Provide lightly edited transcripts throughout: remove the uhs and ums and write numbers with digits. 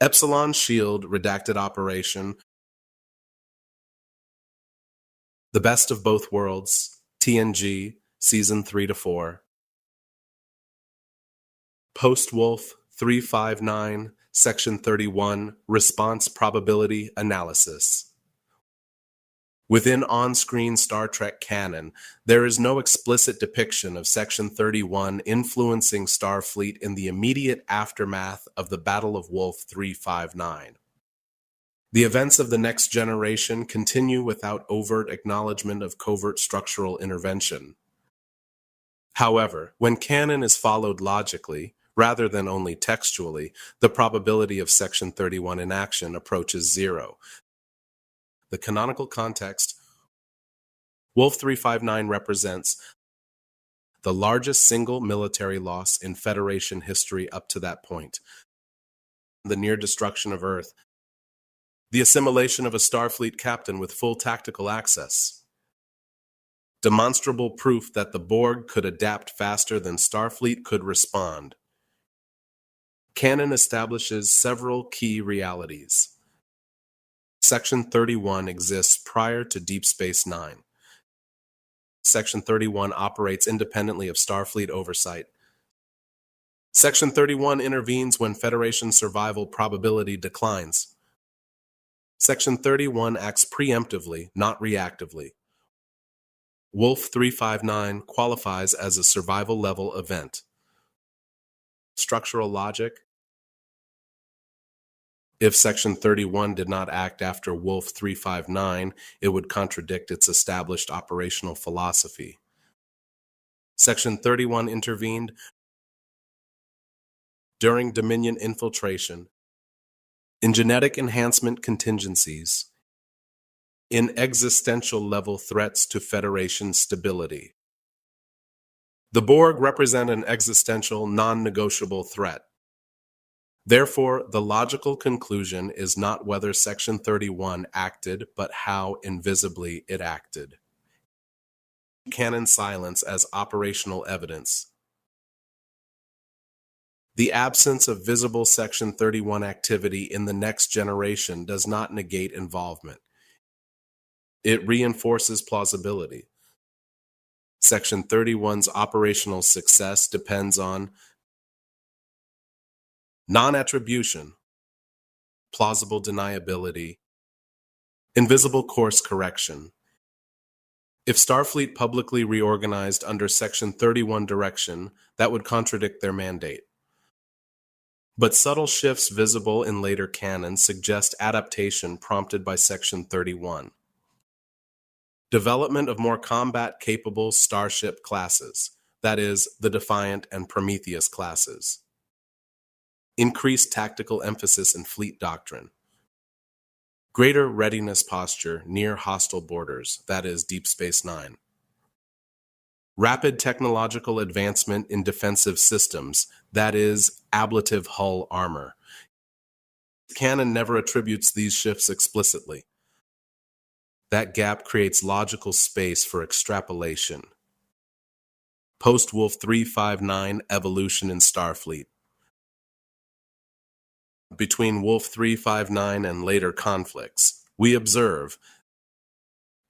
Epsilon Shield redacted operation, The Best of Both Worlds, TNG, Season 3-4, Post-Wolf359, Section 31, Response Probability Analysis. Within on-screen Star Trek canon, there is no explicit depiction of Section 31 influencing Starfleet in the immediate aftermath of the Battle of Wolf359. The events of the Next Generation continue without overt acknowledgement of covert structural intervention. However, when canon is followed logically, rather than only textually, the probability of Section 31 inaction approaches zero. The canonical context, Wolf359 represents the largest single military loss in Federation history up to that point, the near destruction of Earth, the assimilation of a Starfleet captain with full tactical access, demonstrable proof that the Borg could adapt faster than Starfleet could respond. Canon establishes several key realities. Section 31 exists prior to Deep Space Nine. Section 31 operates independently of Starfleet oversight. Section 31 intervenes when Federation survival probability declines. Section 31 acts preemptively, not reactively. Wolf359 qualifies as a survival-level event. Structural logic. If Section 31 did not act after Wolf359, it would contradict its established operational philosophy. Section 31 intervened during Dominion infiltration, in genetic enhancement contingencies, in existential-level threats to Federation stability. The Borg represent an existential, non-negotiable threat. Therefore, the logical conclusion is not whether Section 31 acted, but how invisibly it acted. Canon silence as operational evidence. The absence of visible Section 31 activity in the Next Generation does not negate involvement. It reinforces plausibility. Section 31's operational success depends on non-attribution, plausible deniability, invisible course correction. If Starfleet publicly reorganized under Section 31 direction, that would contradict their mandate. But subtle shifts visible in later canon suggest adaptation prompted by Section 31. Development of more combat-capable starship classes, that is, the Defiant and Prometheus classes. Increased tactical emphasis in fleet doctrine. Greater readiness posture near hostile borders, that is, Deep Space Nine. Rapid technological advancement in defensive systems, that is, ablative hull armor. Canon never attributes these shifts explicitly. That gap creates logical space for extrapolation. Post-Wolf359 evolution in Starfleet. Between Wolf359 and later conflicts, we observe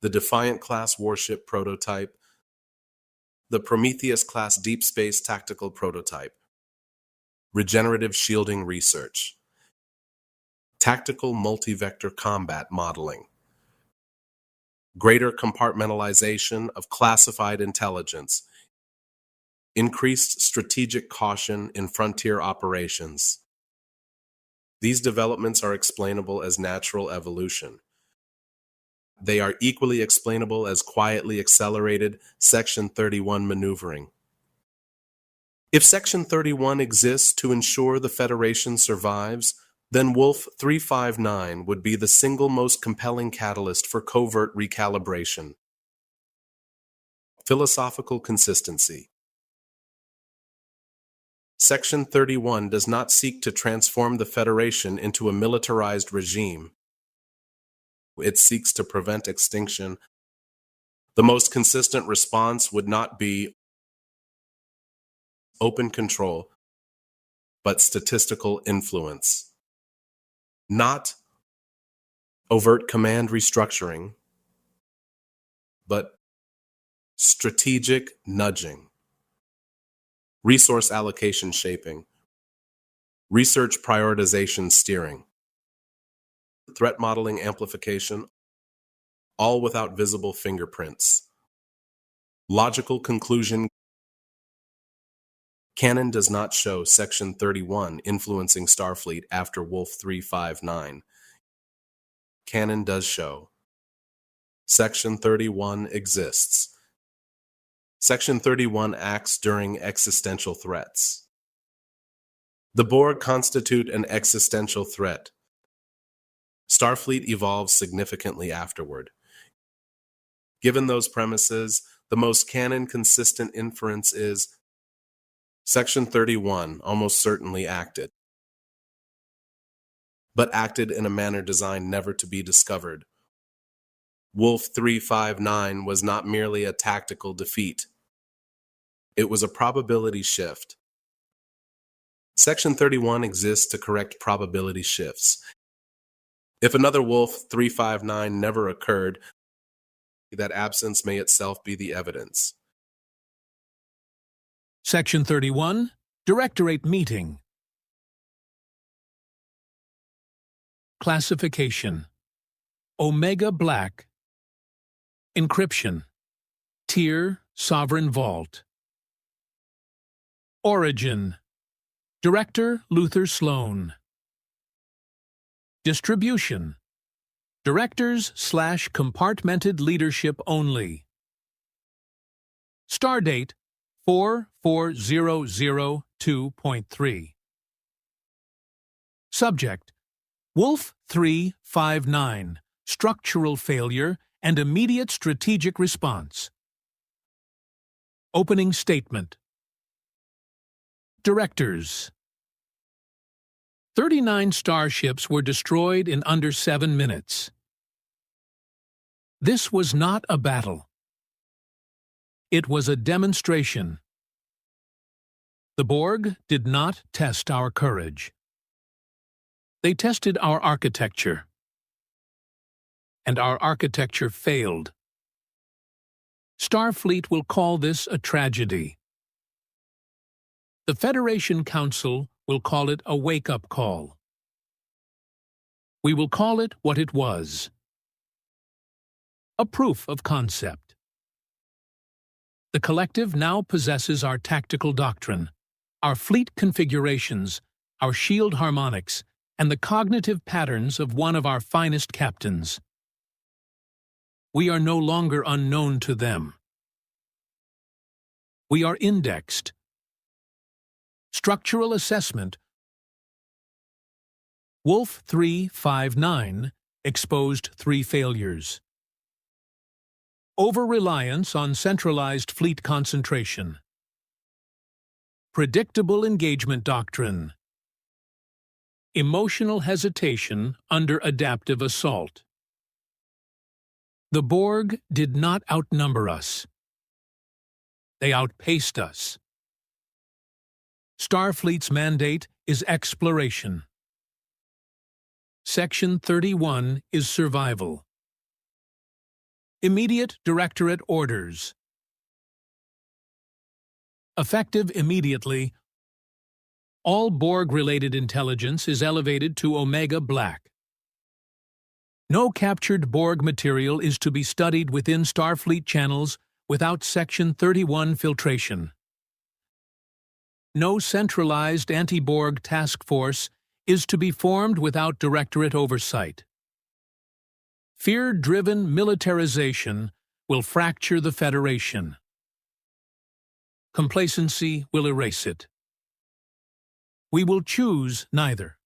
the Defiant-class warship prototype, the Prometheus-class deep space tactical prototype, regenerative shielding research, tactical multi-vector combat modeling, greater compartmentalization of classified intelligence, increased strategic caution in frontier operations. These developments are explainable as natural evolution. They are equally explainable as quietly accelerated Section 31 maneuvering. If Section 31 exists to ensure the Federation survives, then Wolf359 would be the single most compelling catalyst for covert recalibration. Philosophical consistency. Section 31 does not seek to transform the Federation into a militarized regime. It seeks to prevent extinction. The most consistent response would not be open control, but statistical influence. not overt command restructuring, but strategic nudging, resource allocation shaping, research prioritization steering, threat modeling amplification, all without visible fingerprints. Logical conclusion: canon does not show Section 31 influencing Starfleet after Wolf359. Canon does show Section 31 exists. Section 31 acts during existential threats. The Borg constitute an existential threat. Starfleet evolves significantly afterward. Given those premises, the most canon-consistent inference is Section 31 almost certainly acted, but acted in a manner designed never to be discovered. Wolf359 was not merely a tactical defeat. It was a probability shift. Section 31 exists to correct probability shifts. If another Wolf359 never occurred, that absence may itself be the evidence. Section 31, Directorate Meeting. Classification: Omega Black. Encryption: Tier Sovereign Vault. Origin: Director Luther Sloan. Distribution: Directors/compartmented leadership only. Stardate: 44002.3. Subject: Wolf359, structural failure and immediate strategic response. Opening statement. Directors: 39 starships were destroyed in under 7 minutes. This was not a battle. It was a demonstration. The Borg did not test our courage. They tested our architecture. And our architecture failed. Starfleet will call this a tragedy. The Federation Council will call it a wake-up call. We will call it what it was: a proof of concept. The collective now possesses our tactical doctrine, our fleet configurations, our shield harmonics, and the cognitive patterns of one of our finest captains. We are no longer unknown to them. We are indexed. Structural assessment: Wolf359 exposed 3 failures. Over-reliance on centralized fleet concentration. Predictable engagement doctrine. Emotional hesitation under adaptive assault. The Borg did not outnumber us. They outpaced us. Starfleet's mandate is exploration. Section 31 is survival. Immediate Directorate Orders. Effective immediately, all Borg-related intelligence is elevated to Omega Black. No captured Borg material is to be studied within Starfleet channels without Section 31 filtration. No centralized anti-Borg task force is to be formed without Directorate oversight. Fear-driven militarization will fracture the Federation. Complacency will erase it. We will choose neither.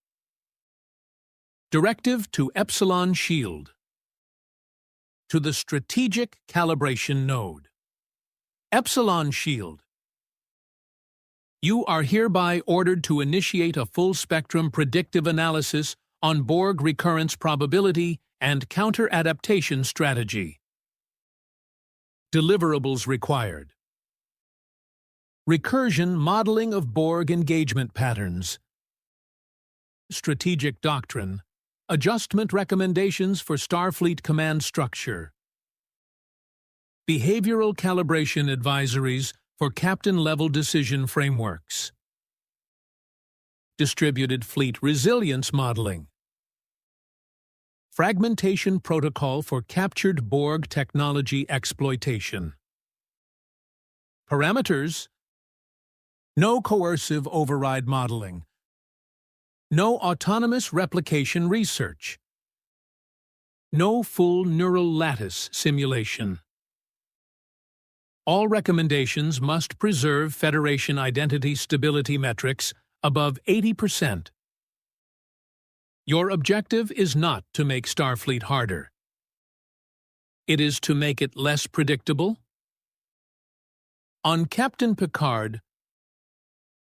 Directive to Epsilon Shield. To the Strategic Calibration Node. Epsilon Shield. You are hereby ordered to initiate a full-spectrum predictive analysis on Borg recurrence probability and counter-adaptation strategy. Deliverables required. Recursion modeling of Borg engagement patterns. Strategic doctrine, Adjustment recommendations for Starfleet command structure. Behavioral calibration advisories for captain-level decision frameworks. Distributed fleet resilience modeling. Fragmentation protocol for captured Borg technology exploitation. Parameters: no coercive override modeling. No autonomous replication research. No full neural lattice simulation. All recommendations must preserve Federation identity stability metrics above 80%. Your objective is not to make Starfleet harder. It is to make it less predictable. On Captain Picard,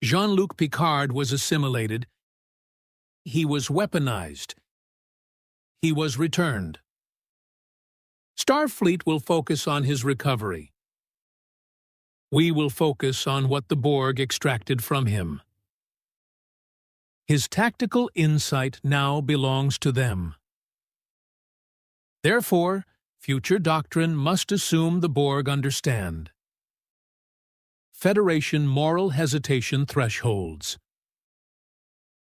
Jean-Luc Picard was assimilated. He was weaponized. He was returned. Starfleet will focus on his recovery. We will focus on what the Borg extracted from him. His tactical insight now belongs to them. Therefore, future doctrine must assume the Borg understand. Federation moral hesitation thresholds.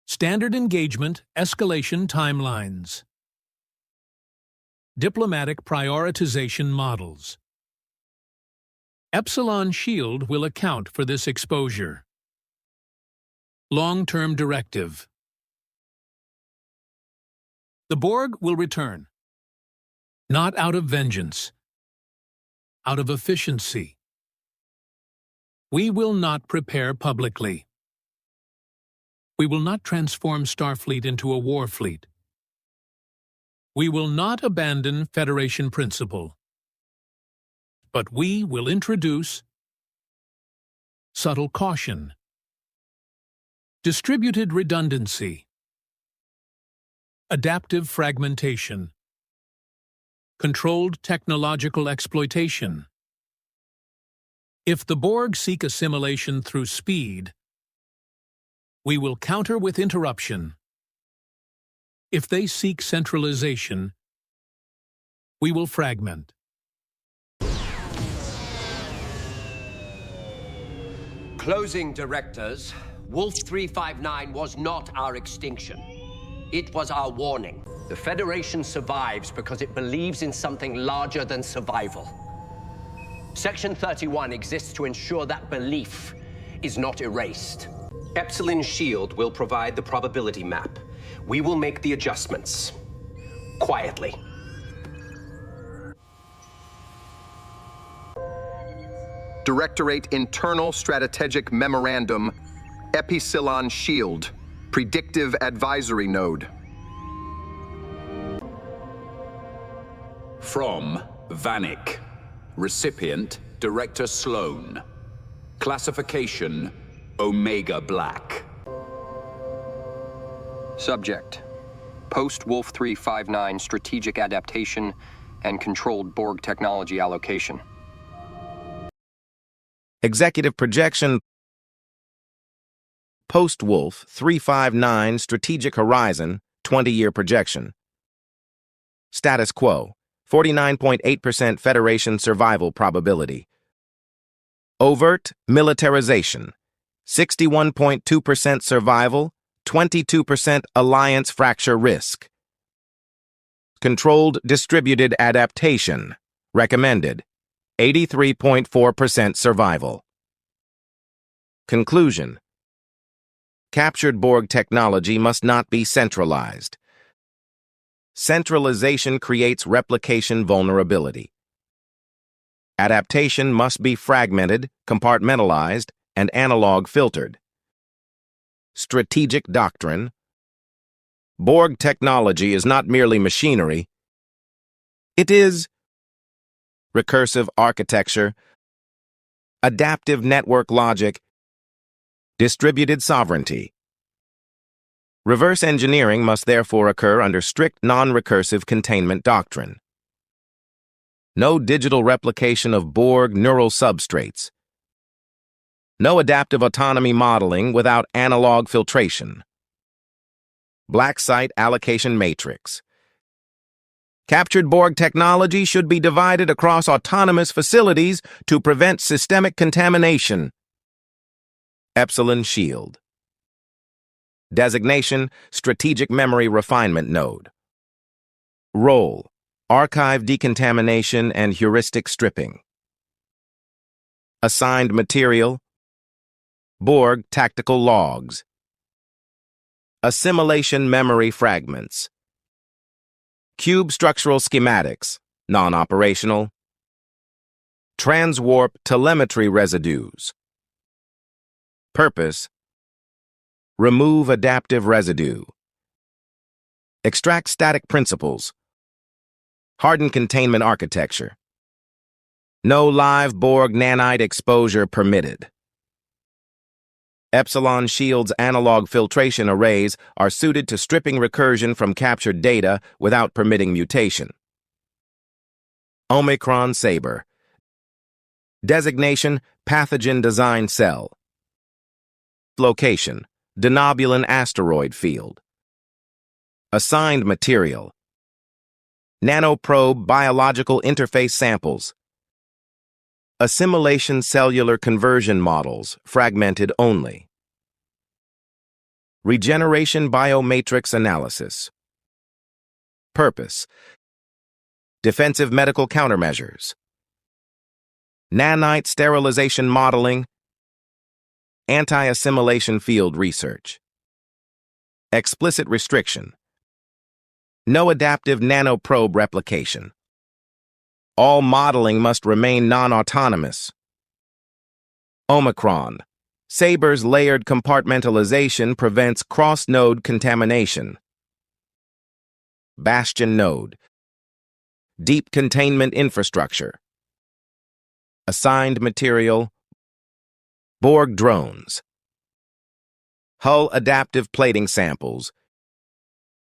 Standard engagement escalation timelines. Diplomatic prioritization models. Epsilon Shield will account for this exposure. Long-term directive. The Borg will return. Not out of vengeance. Out of efficiency. We will not prepare publicly. We will not transform Starfleet into a war fleet. We will not abandon Federation principle. But we will introduce subtle caution, distributed redundancy, adaptive fragmentation, controlled technological exploitation. If the Borg seek assimilation through speed, we will counter with interruption. If they seek centralization, we will fragment. Closing directors, Wolf359 was not our extinction. It was our warning. The Federation survives because it believes in something larger than survival. Section 31 exists to ensure that belief is not erased. Epsilon Shield will provide the probability map. We will make the adjustments. Quietly. Directorate Internal Strategic Memorandum, Epsilon Shield, Predictive Advisory Node. From Vanik. Recipient, Director Sloan. Classification, Omega Black. Subject: Post-Wolf359 strategic adaptation and controlled Borg technology allocation. Executive projection. Post-Wolf359 strategic horizon, 20-year projection. Status quo: 49.8% Federation survival probability. Overt militarization: 61.2% survival, 22% alliance fracture risk. Controlled distributed adaptation recommended: 83.4% survival. Conclusion: captured Borg technology must not be centralized. Centralization creates replication vulnerability. Adaptation must be fragmented, compartmentalized, and analog filtered. Strategic doctrine: Borg technology is not merely machinery. It is recursive architecture, adaptive network logic, distributed sovereignty. Reverse engineering must therefore occur under strict non-recursive containment doctrine. No digital replication of Borg neural substrates. No adaptive autonomy modeling without analog filtration. Black site allocation matrix. Captured Borg technology should be divided across autonomous facilities to prevent systemic contamination. Epsilon Shield. Designation: Strategic Memory Refinement Node. Role: Archive decontamination and heuristic stripping. Assigned material: Borg tactical logs. Assimilation memory fragments. Cube structural schematics, non-operational. Transwarp telemetry residues. Purpose: remove adaptive residue. Extract static principles. Harden containment architecture. No live Borg nanite exposure permitted. Epsilon Shield's analog filtration arrays are suited to stripping recursion from captured data without permitting mutation. Omicron Saber. Designation: Pathogen Design Cell. Location: Denobulan asteroid field. Assigned material: nanoprobe biological interface samples. Assimilation cellular conversion models, fragmented only. Regeneration biomatrix analysis. Purpose: defensive medical countermeasures. Nanite sterilization modeling. Anti-assimilation field research. Explicit restriction: no adaptive nanoprobe replication. All modeling must remain non-autonomous. Omicron. Saber's layered compartmentalization prevents cross-node contamination. Bastion node. Deep containment infrastructure. Assigned material: Borg drones. Hull adaptive plating samples.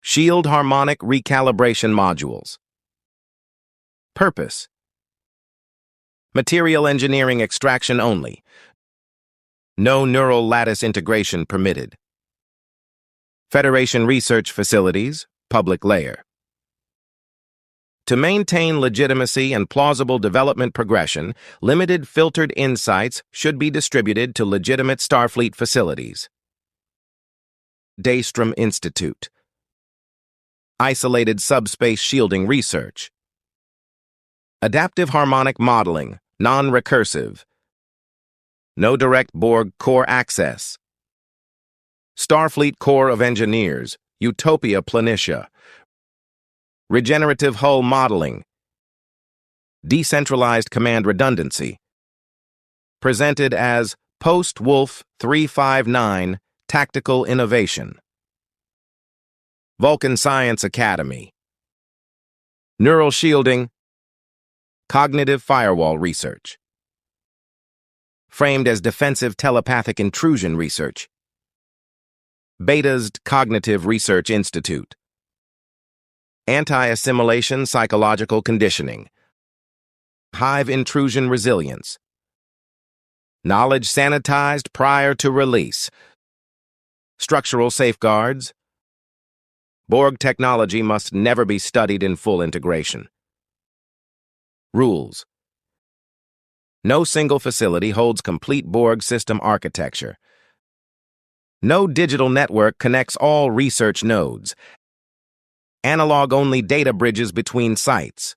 Shield harmonic recalibration modules. Purpose: material engineering extraction only. No neural lattice integration permitted. Federation research facilities, public layer. To maintain legitimacy and plausible development progression, limited filtered insights should be distributed to legitimate Starfleet facilities. Daystrom Institute. Isolated subspace shielding research. Adaptive harmonic modeling, non-recursive. No direct Borg core access. Starfleet Corps of Engineers, Utopia Planitia. Regenerative hull modeling. Decentralized command redundancy. Presented as Post-Wolf359 Tactical Innovation. Vulcan Science Academy. Neural shielding. Cognitive firewall research. Framed as defensive telepathic intrusion research. Beta's Cognitive Research Institute. Anti-assimilation psychological conditioning. Hive intrusion resilience. Knowledge sanitized prior to release. Structural safeguards. Borg technology must never be studied in full integration. Rules. No single facility holds complete Borg system architecture. No digital network connects all research nodes. Analog-only data bridges between sites.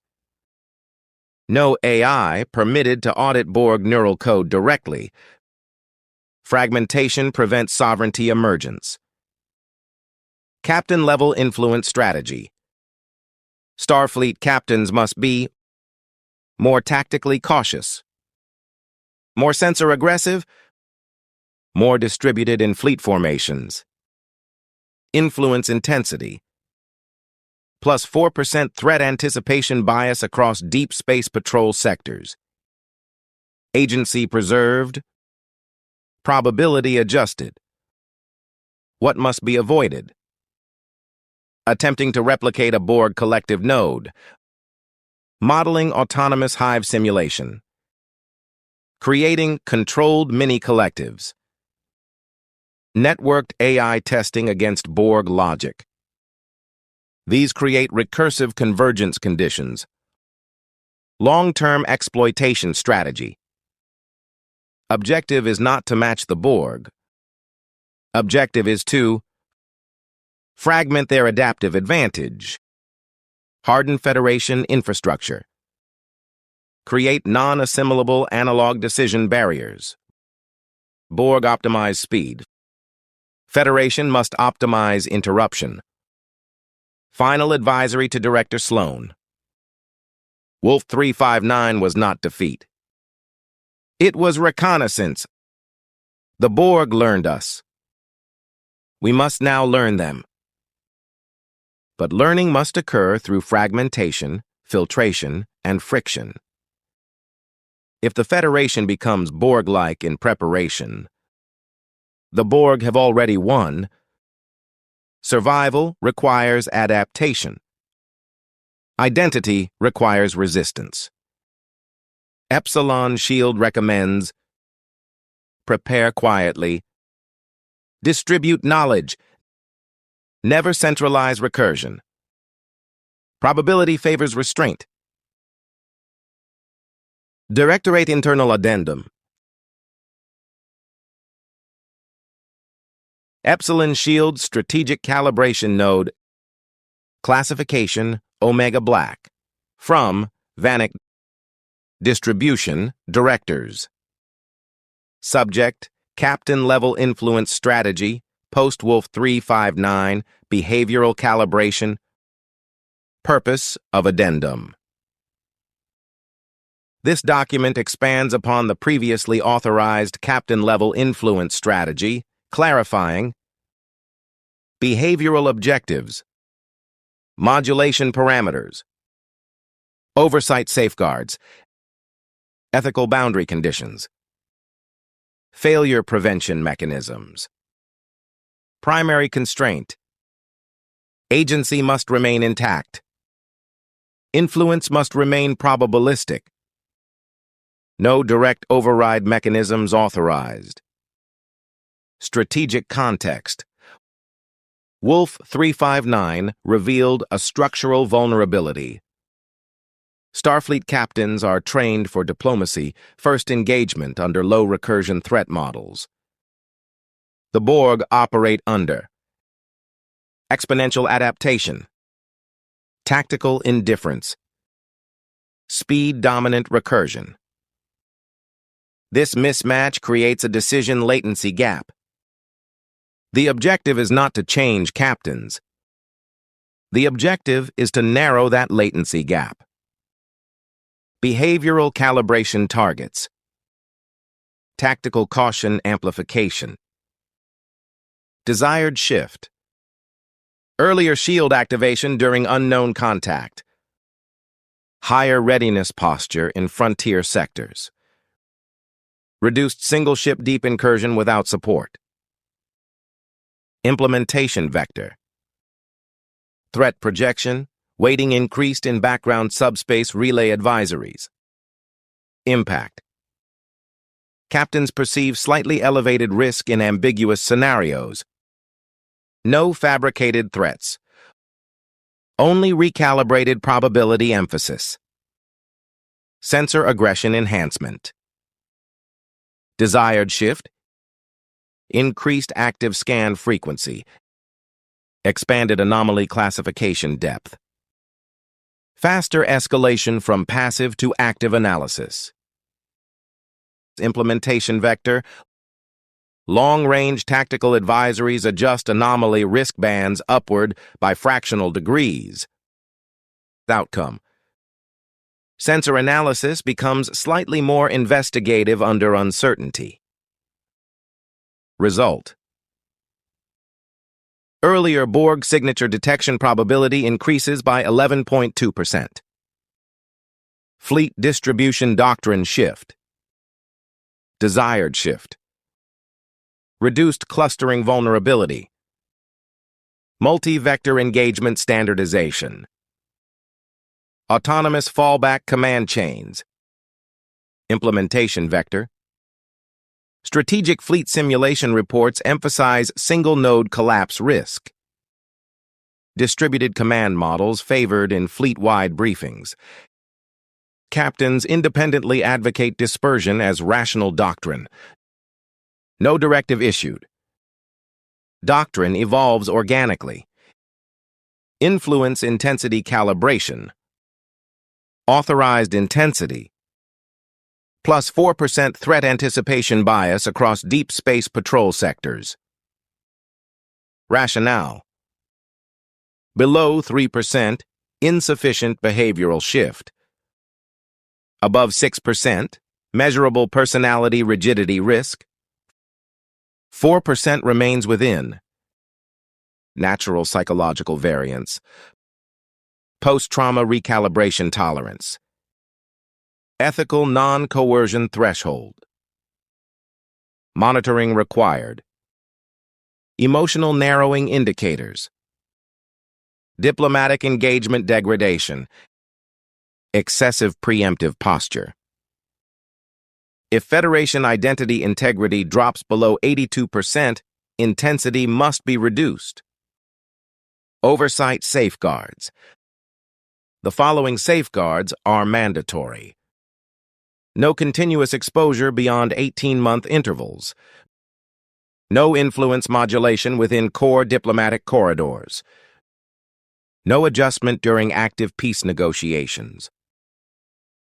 No AI permitted to audit Borg neural code directly. Fragmentation prevents sovereignty emergence. Captain-level influence strategy. Starfleet captains must be more tactically cautious, more sensor-aggressive, more distributed in fleet formations. Influence intensity. Plus 4% threat anticipation bias across deep space patrol sectors. Agency preserved. Probability adjusted. What must be avoided? Attempting to replicate a Borg collective node. Modeling autonomous hive simulation. Creating controlled mini-collectives. Networked AI testing against Borg logic. These create recursive convergence conditions. Long-term exploitation strategy. Objective is not to match the Borg. Objective is to fragment their adaptive advantage, harden Federation infrastructure, create non-assimilable analog decision barriers. Borg optimize speed. Federation must optimize interruption. Final advisory to Director Sloan. Wolf359 was not defeat. It was reconnaissance. The Borg learned us. We must now learn them. But learning must occur through fragmentation, filtration, and friction. If the Federation becomes Borg-like in preparation, the Borg have already won. Survival requires adaptation. Identity requires resistance. Epsilon Shield recommends prepare quietly, distribute knowledge, never centralize recursion. Probability favors restraint. Directorate Internal Addendum. Epsilon Shield Strategic Calibration Node. Classification Omega Black. From Vanek. Distribution Directors. Subject Captain Level Influence Strategy. Post-Wolf359. Behavioral Calibration. Purpose of Addendum. This document expands upon the previously authorized captain-level influence strategy, clarifying behavioral objectives, modulation parameters, oversight safeguards, ethical boundary conditions, failure prevention mechanisms, primary constraint, agency must remain intact, influence must remain probabilistic, no direct override mechanisms authorized. Strategic context. Wolf359 revealed a structural vulnerability. Starfleet captains are trained for diplomacy, first engagement under low recursion threat models. The Borg operate under exponential adaptation, tactical indifference, speed-dominant recursion. This mismatch creates a decision latency gap. The objective is not to change captains. The objective is to narrow that latency gap. Behavioral calibration targets. Tactical caution amplification. Desired shift. Earlier shield activation during unknown contact. Higher readiness posture in frontier sectors. Reduced single-ship deep incursion without support. Implementation vector. Threat projection, weighting increased in background subspace relay advisories. Impact. Captains perceive slightly elevated risk in ambiguous scenarios. No fabricated threats. Only recalibrated probability emphasis. Sensor aggression enhancement. Desired shift. Increased active scan frequency. Expanded anomaly classification depth. Faster escalation from passive to active analysis. Implementation vector. Long-range tactical advisories adjust anomaly risk bands upward by fractional degrees. Outcome. Sensor analysis becomes slightly more investigative under uncertainty. Result. Earlier Borg signature detection probability increases by 11.2%. Fleet distribution doctrine shift. Desired shift. Reduced clustering vulnerability. Multi-vector engagement standardization. Autonomous fallback command chains. Implementation vector. Strategic fleet simulation reports emphasize single-node collapse risk. Distributed command models favored in fleet-wide briefings. Captains independently advocate dispersion as rational doctrine. No directive issued. Doctrine evolves organically. Influence intensity calibration. Authorized intensity. Plus 4% threat anticipation bias across deep space patrol sectors. Rationale. Below 3%, insufficient behavioral shift. Above 6%, measurable personality rigidity risk. 4% remains within. Natural psychological variance. Post-trauma recalibration tolerance. Ethical non-coercion threshold. Monitoring required. Emotional narrowing indicators. Diplomatic engagement degradation. Excessive preemptive posture. If Federation identity integrity drops below 82%, intensity must be reduced. Oversight safeguards. The following safeguards are mandatory. No continuous exposure beyond 18-month intervals. No influence modulation within core diplomatic corridors. No adjustment during active peace negotiations.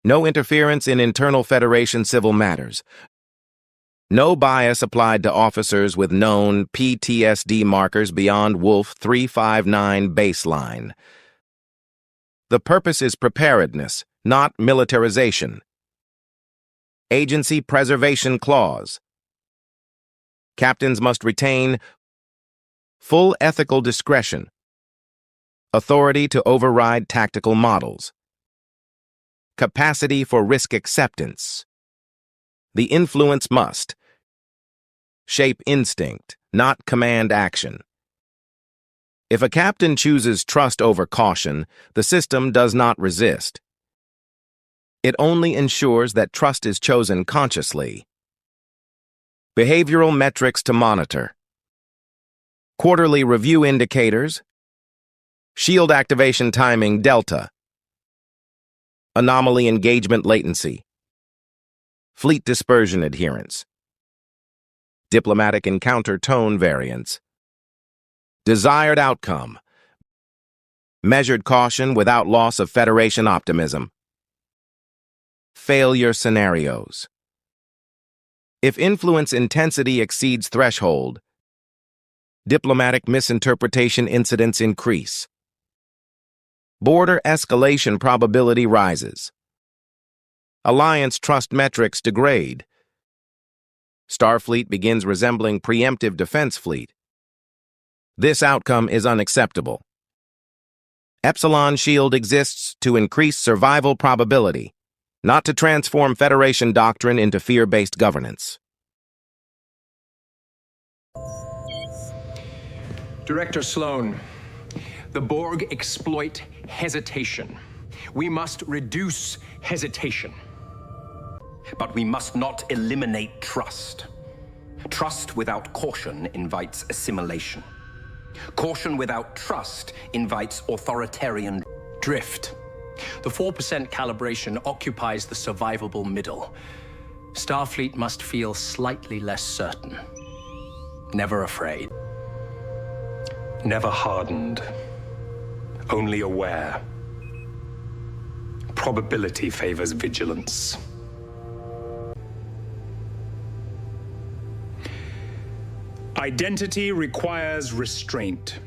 No interference in internal Federation civil matters. No bias applied to officers with known PTSD markers beyond Wolf359 baseline. The purpose is preparedness, not militarization. Agency Preservation Clause. Captains must retain full ethical discretion, authority to override tactical models, capacity for risk acceptance. The influence must shape instinct, not command action. If a captain chooses trust over caution, the system does not resist. It only ensures that trust is chosen consciously. Behavioral metrics to monitor. Quarterly review indicators. Shield activation timing delta. Anomaly engagement latency. Fleet dispersion adherence. Diplomatic encounter tone variance. Desired outcome. Measured caution without loss of Federation optimism. Failure scenarios. If influence intensity exceeds threshold, diplomatic misinterpretation incidents increase. Border escalation probability rises. Alliance trust metrics degrade. Starfleet begins resembling preemptive defense fleet. This outcome is unacceptable. Epsilon Shield exists to increase survival probability, not to transform Federation doctrine into fear-based governance. Director Sloan, the Borg exploit hesitation. We must reduce hesitation. But we must not eliminate trust. Trust without caution invites assimilation. Caution without trust invites authoritarian drift. The 4% calibration occupies the survivable middle. Starfleet must feel slightly less certain. Never afraid. Never hardened. Only aware. Probability favors vigilance. Identity requires restraint.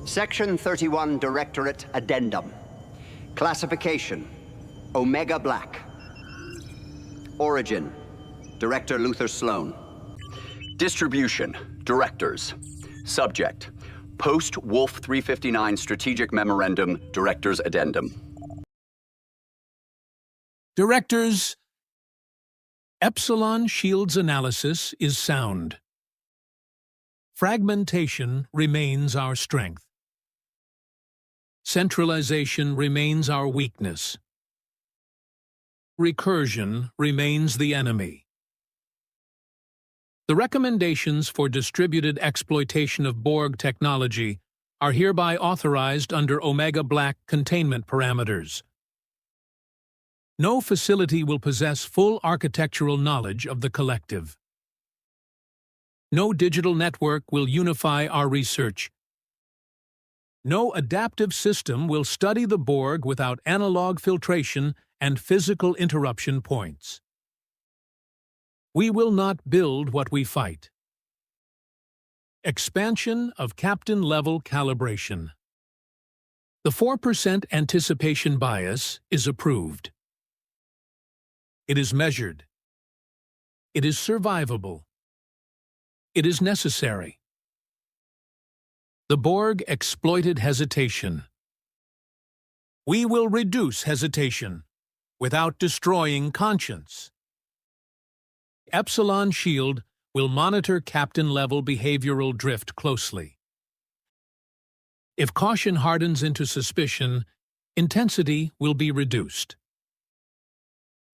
Section 31 Directorate Addendum. Classification, Omega Black. Origin, Director Luther Sloan. Distribution, Directors. Subject, Post-Wolf359 Strategic Memorandum, Director's Addendum. Directors, Epsilon Shield's analysis is sound. Fragmentation remains our strength. Centralization remains our weakness. Recursion remains the enemy. The recommendations for distributed exploitation of Borg technology are hereby authorized under Omega Black containment parameters. No facility will possess full architectural knowledge of the collective. No digital network will unify our research. No adaptive system will study the Borg without analog filtration and physical interruption points. We will not build what we fight. Expansion of captain-level calibration. The 4% anticipation bias is approved. It is measured. It is survivable. It is necessary. The Borg exploited hesitation. We will reduce hesitation without destroying conscience. Epsilon Shield will monitor captain-level behavioral drift closely. If caution hardens into suspicion, intensity will be reduced.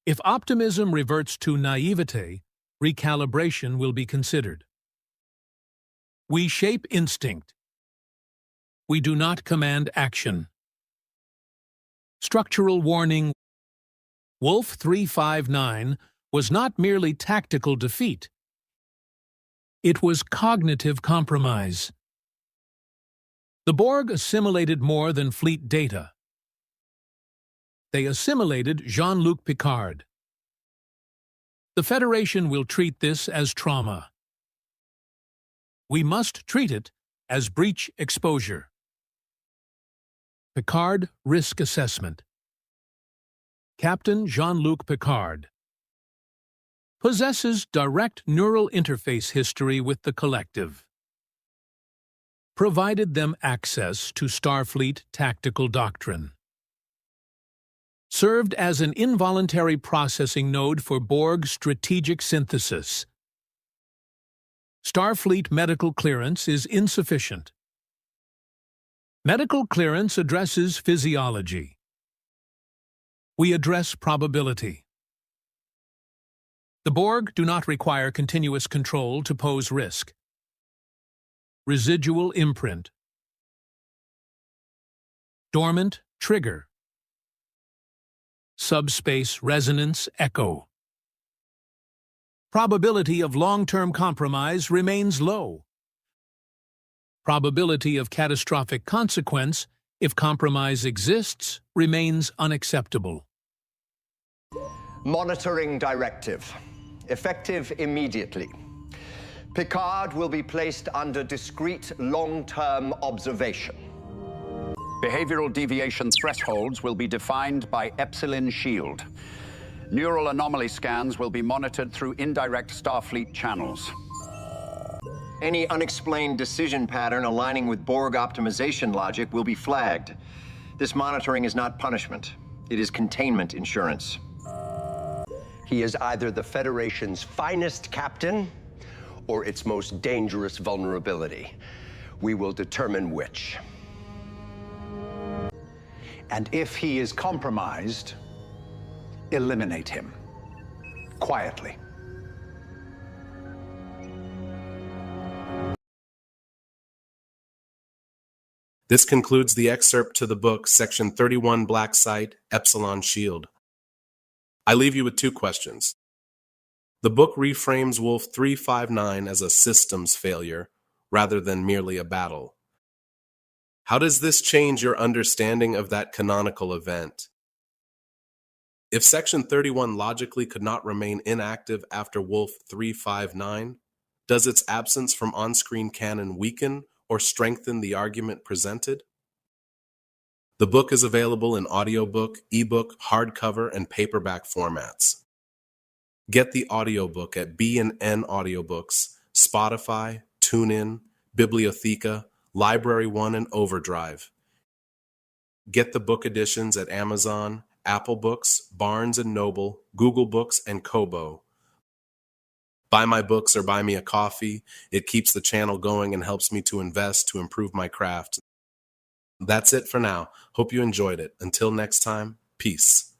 If optimism reverts to naivete, recalibration will be considered. We shape instinct. We do not command action. Structural warning. Wolf359 was not merely tactical defeat. It was cognitive compromise. The Borg assimilated more than fleet data. They assimilated Jean-Luc Picard. The Federation will treat this as trauma. We must treat it as breach exposure. Picard Risk Assessment. Captain Jean-Luc Picard possesses direct neural interface history with the collective. Provided them access to Starfleet tactical doctrine. Served as an involuntary processing node for Borg strategic synthesis. Starfleet medical clearance is insufficient. Medical clearance addresses physiology. We address probability. The Borg do not require continuous control to pose risk. Residual imprint. Dormant trigger. Subspace resonance echo. Probability of long-term compromise remains low. Probability of catastrophic consequence, if compromise exists, remains unacceptable. Monitoring directive. Effective immediately. Picard will be placed under discrete long-term observation. Behavioral deviation thresholds will be defined by Epsilon Shield. Neural anomaly scans will be monitored through indirect Starfleet channels. Any unexplained decision pattern aligning with Borg optimization logic will be flagged. This monitoring is not punishment. It is containment insurance. He is either the Federation's finest captain or its most dangerous vulnerability. We will determine which. And if he is compromised, eliminate him. Quietly. This concludes the excerpt to the book, Section 31, Black Site, Epsilon Shield. I leave you with two questions. The book reframes Wolf359 as a systems failure rather than merely a battle. How does this change your understanding of that canonical event? If Section 31 logically could not remain inactive after Wolf359, does its absence from on-screen canon weaken or strengthen the argument presented? The book is available in audiobook, ebook, hardcover, and paperback formats. Get the audiobook at B&N Audiobooks, Spotify, TuneIn, Bibliotheca, Library One, and Overdrive. Get the book editions at Amazon, Apple Books, Barnes & Noble, Google Books, and Kobo. Buy my books or buy me a coffee. It keeps the channel going and helps me to invest to improve my craft. That's it for now. Hope you enjoyed it. Until next time, peace.